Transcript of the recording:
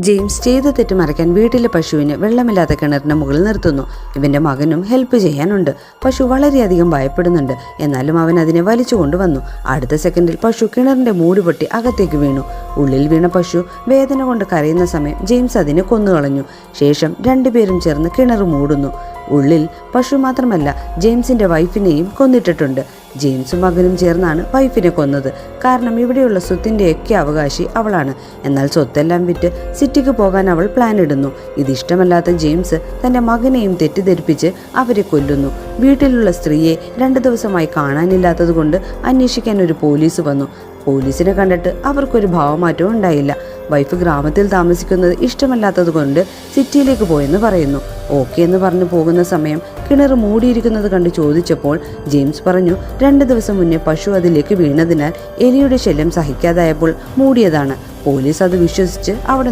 James ചെയ്ത തെറ്റ് മറയ്ക്കാൻ വീട്ടിലെ പശുവിനെ വെള്ളമില്ലാത്ത കിണറിന് മുകളിൽ നിർത്തുന്നു. ഇവന്റെ മകനും ഹെൽപ്പ് ചെയ്യാനുണ്ട്. പശു വളരെയധികം ഭയപ്പെടുന്നുണ്ട്. എന്നാലും അവൻ അതിനെ വലിച്ചു കൊണ്ടുവന്നു. അടുത്ത സെക്കൻഡിൽ പശു കിണറിന്റെ മൂടി പൊട്ടി അകത്തേക്ക് വീണു. ഉള്ളിൽ വീണ പശു വേദന കൊണ്ട് കരയുന്ന സമയം ജെയിംസ് അതിനെ കൊന്നുകളഞ്ഞു. ശേഷം രണ്ടുപേരും ചേർന്ന് കിണർ മൂടുന്നു. ഉള്ളിൽ പശു മാത്രമല്ല, ജെയിംസിന്റെ വൈഫിനെയും കൊന്നിട്ടിട്ടുണ്ട്. ജെയിംസും മകനും ചേർന്നാണ് വൈഫിനെ കൊന്നത്. കാരണം ഇവിടെയുള്ള സ്വത്തിൻ്റെയൊക്കെ അവകാശി അവളാണ്. എന്നാൽ സ്വത്തെല്ലാം വിറ്റ് സിറ്റിക്ക് പോകാൻ അവൾ പ്ലാൻ ഇടുന്നു. ഇതിഷ്ടമല്ലാത്ത ജെയിംസ് തൻ്റെ മകനെയും തെറ്റിദ്ധരിപ്പിച്ച് അവരെ കൊല്ലുന്നു. വീട്ടിലുള്ള സ്ത്രീയെ 2 ദിവസമായി കാണാനില്ലാത്തത് കൊണ്ട് അന്വേഷിക്കാൻ ഒരു പോലീസ് വന്നു. പോലീസിനെ കണ്ടിട്ട് അവർക്കൊരു ഭാവമാറ്റവും ഉണ്ടായില്ല. വൈഫ് ഗ്രാമത്തിൽ താമസിക്കുന്നത് ഇഷ്ടമല്ലാത്തത് കൊണ്ട് സിറ്റിയിലേക്ക് പോയെന്ന് പറയുന്നു. ഓക്കെ എന്ന് പറഞ്ഞു പോകുന്ന സമയം കിണർ മൂടിയിരിക്കുന്നത് കണ്ട് ചോദിച്ചപ്പോൾ ജെയിംസ് പറഞ്ഞു 2 ദിവസം മുന്നേ പശു അതിലേക്ക് വീണതിനാൽ എലിയുടെ ശല്യം സഹിക്കാതായപ്പോൾ മൂടിയതാണ്. പോലീസ് അത് വിശ്വസിച്ച് അവിടെ